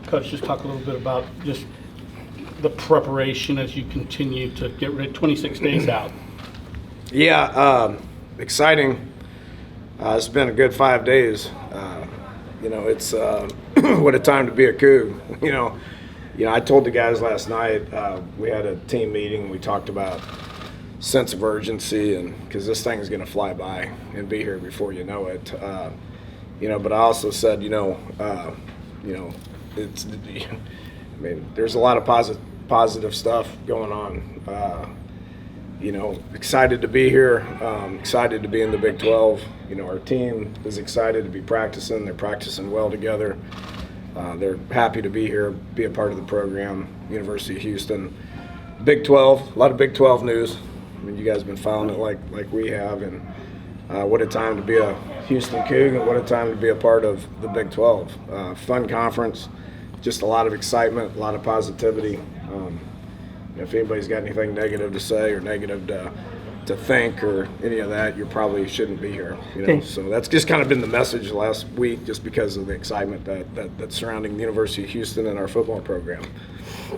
Coach, just talk a little bit about just the preparation as you continue to get ready, 26 days out. Yeah, exciting. It's been a good 5 days. It's what a time to be a Coug. I told the guys last night, we had a team meeting. We talked about sense of urgency, and because this thing is going to fly by and be here before you know it. But I also said, it's. I mean, there's a lot of positive stuff going on. Excited to be here. Excited to be in the Big 12. Our team is excited to be practicing. They're practicing well together. They're happy to be here, be a part of the program. University of Houston, Big 12. A lot of Big 12 news. I mean, you guys have been following it like we have, and what a time to be a Houston Coug, and what a time to be a part of the Big 12. Fun conference, just a lot of excitement, a lot of positivity. If anybody's got anything negative to say or negative to think or any of that, you probably shouldn't be here. So that's just kind of been the message last week, just because of the excitement that's surrounding the University of Houston and our football program.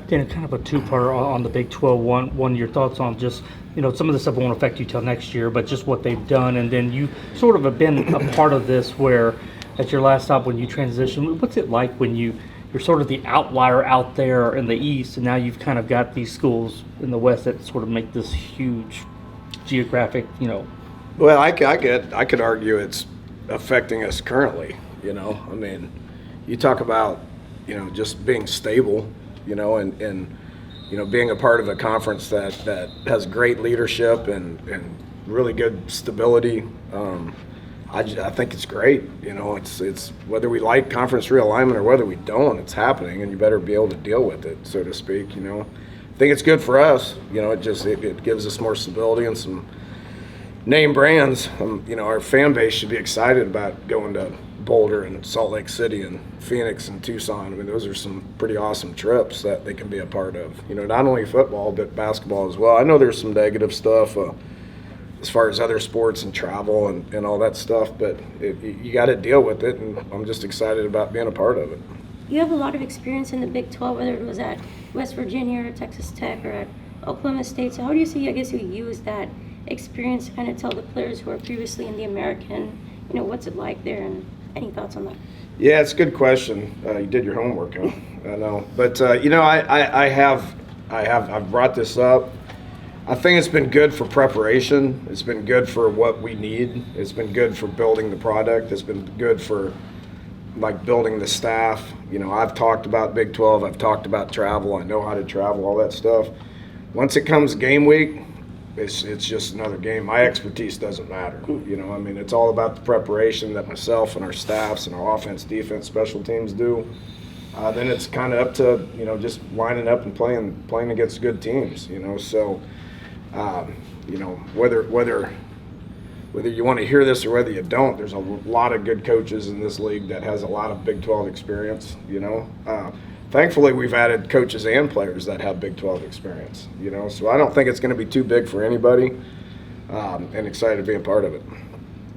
Dan, kind of a two-parter on the Big 12. One, your thoughts on just, some of the stuff won't affect you till next year, but just what they've done. And then you sort of have been a part of this where at your last stop when you transition, what's it like when you're sort of the outlier out there in the East, and now you've kind of got these schools in the West that sort of make this huge geographic, Well, I could argue it's affecting us currently. I mean, you talk about, just being stable, and being a part of a conference that has great leadership and really good stability. I think it's great. It's whether we like conference realignment or whether we don't, it's happening, and you better be able to deal with it, so to speak. I think it's good for us. It gives us more stability and some name brands. Our fan base should be excited about going to Boulder and Salt Lake City and Phoenix and Tucson. I mean, those are some pretty awesome trips that they can be a part of. Not only football but basketball as well. I know there's some negative stuff as far as other sports and travel and all that stuff, but you got to deal with it, and I'm just excited about being a part of it. You have a lot of experience in the Big 12, whether it was at West Virginia or Texas Tech or at Oklahoma State. So how do you see, you use that experience to kind of tell the players who are previously in the American, what's it like there, and any thoughts on that? Yeah, it's a good question. You did your homework, huh? I know. But, I've brought this up. I think it's been good for preparation. It's been good for what we need. It's been good for building the product. It's been good for building the staff. I've talked about Big 12. I've talked about travel. I know how to travel, all that stuff. Once it comes game week, it's just another game. My expertise doesn't matter. It's all about the preparation that myself and our staffs and our offense, defense, special teams do. Then it's kind of up to, just lining up and playing against good teams, So, whether you want to hear this or whether you don't, there's a lot of good coaches in this league that has a lot of Big 12 experience, Thankfully, we've added coaches and players that have Big 12 experience, So I don't think it's going to be too big for anybody, and excited to be a part of it.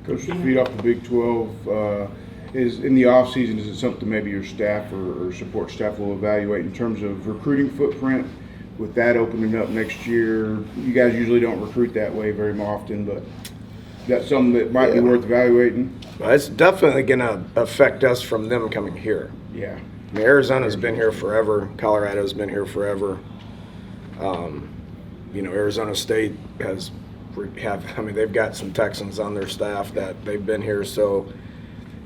Coach, to feed off the Big 12, is in the off season, is it something maybe your staff or support staff will evaluate in terms of recruiting footprint? With that opening up next year, you guys usually don't recruit that way very often, but that's something that might be worth evaluating. Well, it's definitely going to affect us from them coming here. Yeah. I mean, Arizona's been here forever. Colorado's been here forever. Arizona State they've got some Texans on their staff that they've been here, so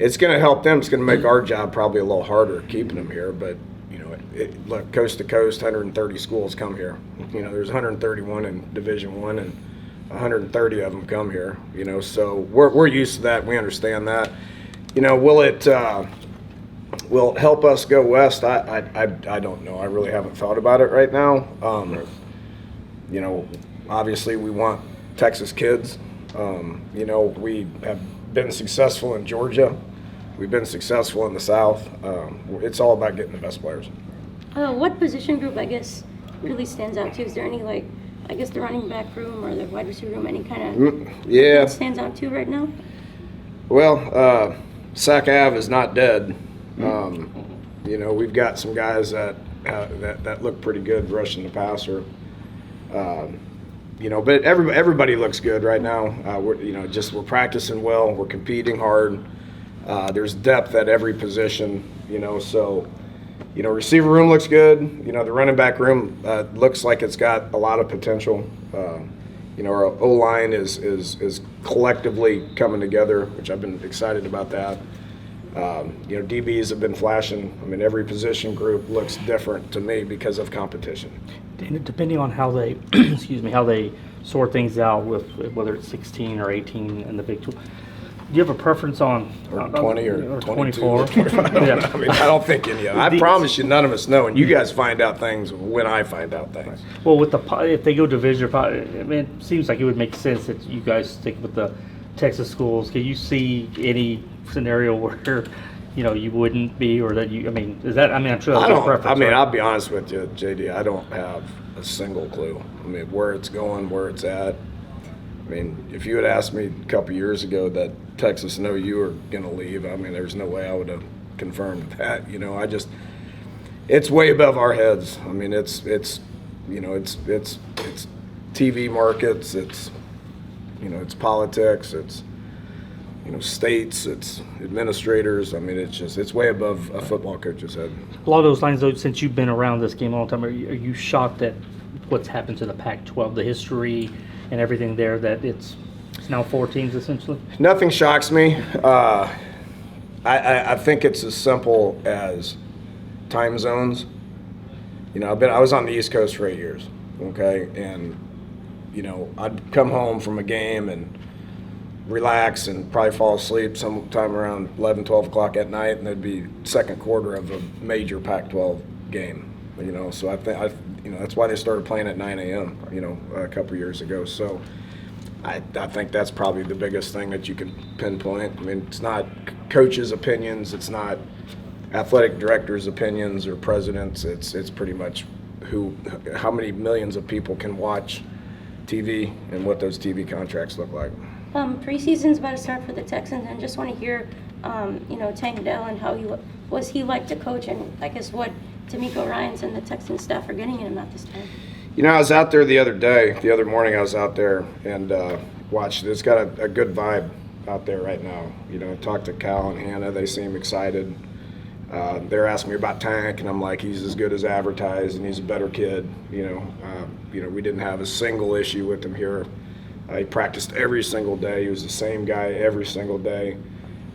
it's going to help them. It's going to make our job probably a little harder keeping them here, but look, coast to coast, 130 schools come here. There's 131 in Division I, and 130 of them come here. So we're used to that. We understand that. Will it help us go west? I don't know. I really haven't thought about it right now. Obviously we want Texas kids. We have been successful in Georgia. We've been successful in the South. It's all about getting the best players. What position group, really stands out to you? Is there any, the running back room or the wide receiver room, any kind of that stands out to you right now? Well, Sac Ave is not dead. You know, we've got some guys that look pretty good rushing the passer. You know, but everybody looks good right now. We're practicing well. We're competing hard. There's depth at every position. You know, so receiver room looks good. You know, the running back room looks like it's got a lot of potential. Our O-line is collectively coming together, which I've been excited about that. DBs have been flashing. I mean, every position group looks different to me because of competition. Depending on how they, how they sort things out with whether it's 16 or 18 in the Big 12, do you have a preference on Or 20 or 24? 25. Yeah. I mean, I don't think any of I promise you, none of us know, and you guys find out things when I find out things. Well, with if they go division, I mean, it seems like it would make sense that you guys stick with the Texas schools. Can you see any scenario where you wouldn't be, or that you? I mean, is that? I mean, I'm sure that's a preference. I mean, right? I'll be honest with you, JD. I don't have a single clue. I mean, where it's going, where it's at. I mean, if you had asked me a couple years ago that Texas and OU are going to leave, I mean, there's no way I would have confirmed that. It's way above our heads. I mean, it's TV markets, it's politics, it's states, it's administrators. I mean, it's way above a football coach's head. A lot of those lines, though, since you've been around this game a long time, are you shocked at what's happened to the Pac-12, the history and everything there, that it's now 4 teams essentially? Nothing shocks me. I think it's as simple as time zones. I was on the East Coast for 8 years, okay? And, I'd come home from a game and relax and probably fall asleep sometime around 11, 12 o'clock at night, and there'd be second quarter of a major Pac-12 game. So I think that's why they started playing at 9 a.m. A couple years ago. So I think that's probably the biggest thing that you can pinpoint. I mean, it's not coaches' opinions, it's not athletic directors' opinions or presidents. It's pretty much how many millions of people can watch TV and what those TV contracts look like. Preseason's about to start for the Texans, and just want to hear, Tank Dell and how was he like to coach, and I guess what D'Amico Ryans and the Texans staff are getting in him at this time. I was out there the other morning I was out there and watched it. It's got a good vibe out there right now. I talked to Cal and Hannah, they seem excited. They're asking me about Tank, and I'm like, he's as good as advertised, and he's a better kid. We didn't have a single issue with him here. He practiced every single day. He was the same guy every single day.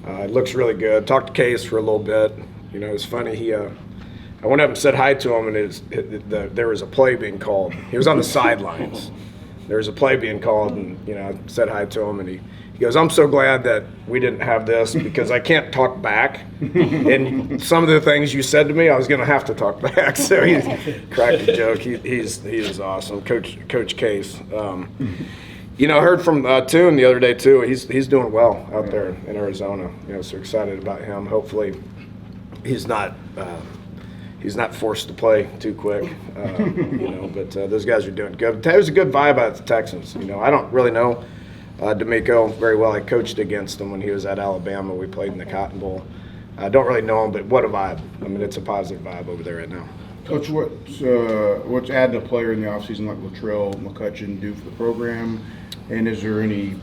It looks really good. Talked to Case for a little bit. It was funny. I went up and said hi to him, and there was a play being called. He was on the sidelines. There was a play being called, and I said hi to him, and he goes, "I'm so glad that we didn't have this because I can't talk back. And some of the things you said to me, I was going to have to talk back." So he cracked a joke. He is awesome, Coach Case. I heard from Toon the other day too. He's doing well out there in Arizona. So excited about him. Hopefully, he's not forced to play too quick. But those guys are doing good. There's a good vibe at the Texans. I don't really know D'Amico very well. I coached against him when he was at Alabama. We played in the Cotton Bowl. I don't really know him, but what a vibe. I mean, it's a positive vibe over there right now. Coach, what's adding a player in the offseason like Latrell McCutcheon do for the program? And is there any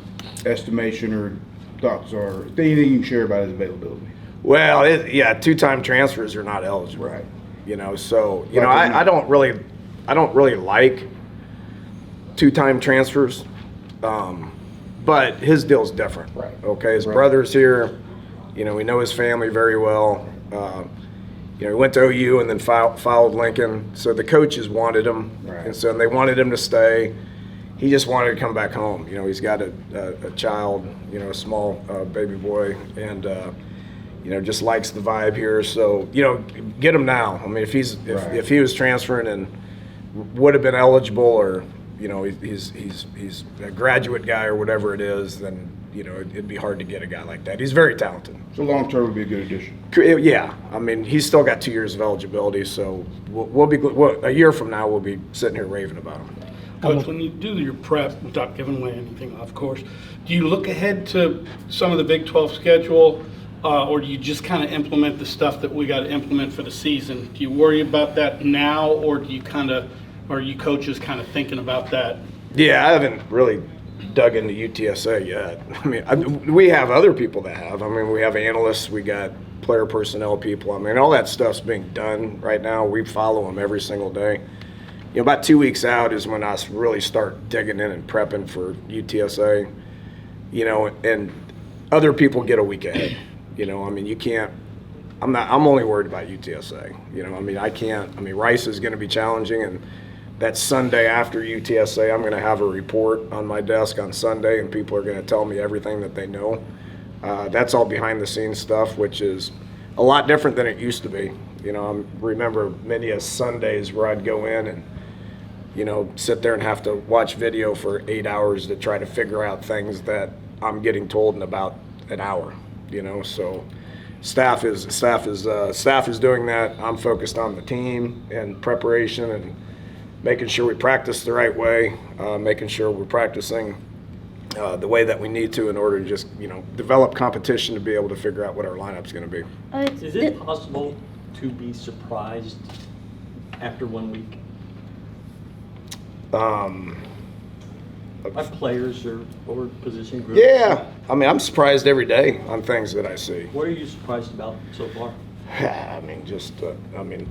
estimation or thoughts or anything you can share about his availability? Well, 2-time transfers are not eligible. Right. So I don't really like 2-time transfers, but his deal's different. Right. Okay, his brother's here. We know his family very well. He went to OU and then followed Lincoln. So the coaches wanted him, Right. and so they wanted him to stay. He just wanted to come back home. He's got a child, a small baby boy, and just likes the vibe here. So get him now. I mean, if he was transferring and would have been eligible, or he's a graduate guy or whatever it is, then it'd be hard to get a guy like that. He's very talented. So long term would be a good addition. Yeah, I mean, he's still got 2 years of eligibility. So we'll be a year from now we'll be sitting here raving about him. Coach, when you do your prep, without giving away anything, of course, do you look ahead to some of the Big 12 schedule or do you just kind of implement the stuff that we got to implement for the season? Do you worry about that now, or do you are you coaches kind of thinking about that? Yeah, I haven't really dug into UTSA yet. I mean, we have other people that have. I mean, we have analysts, we got player personnel people. I mean, all that stuff's being done right now. We follow them every single day. You know, about 2 weeks out is when I really start digging in and prepping for UTSA. You know, and other people get a week ahead. You know, I mean, you can't. I'm only worried about UTSA. You know, I mean, Rice is going to be challenging, and that Sunday after UTSA, I'm going to have a report on my desk on Sunday, and people are going to tell me everything that they know. That's all behind the scenes stuff, which is a lot different than it used to be. You know, I remember many a Sundays where I'd go in and, you know, sit there and have to watch video for 8 hours to try to figure out things that I'm getting told in about an hour. You know, so staff is doing that. I'm focused on the team and preparation and making sure we practice the right way, making sure we're practicing the way that we need to in order to just, you know, develop competition to be able to figure out what our lineup's going to be. Is it possible to be surprised after 1 week by players or position groups? Yeah, I mean, I'm surprised every day on things that I see. What are you surprised about so far? I mean,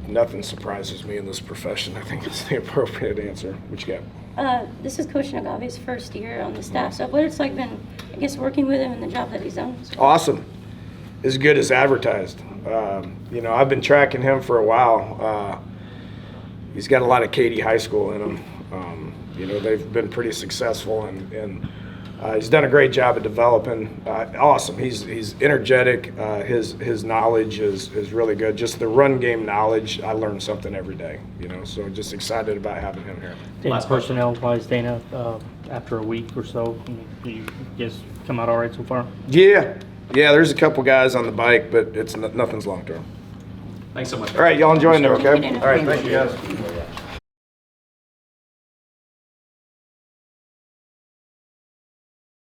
nothing surprises me in this profession. I think it's the appropriate answer. What you got? This is Coach Nagave's first year on the staff. So what it's like been, I guess, working with him and the job that he's done. Awesome. As good as advertised. You know, I've been tracking him for a while. He's got a lot of Katy High School in him. You know, they've been pretty successful, and he's done a great job of developing. Awesome. He's energetic. His knowledge is really good. Just the run game knowledge, I learn something every day. You know, so just excited about having him here. Dana, personnel-wise, Dana, after a week or so, you guys come out all right so far? Yeah. There's a couple guys on the bike, but it's nothing's long term. Thanks so much. All right, y'all enjoying there, okay? Dana. All right, thank you guys.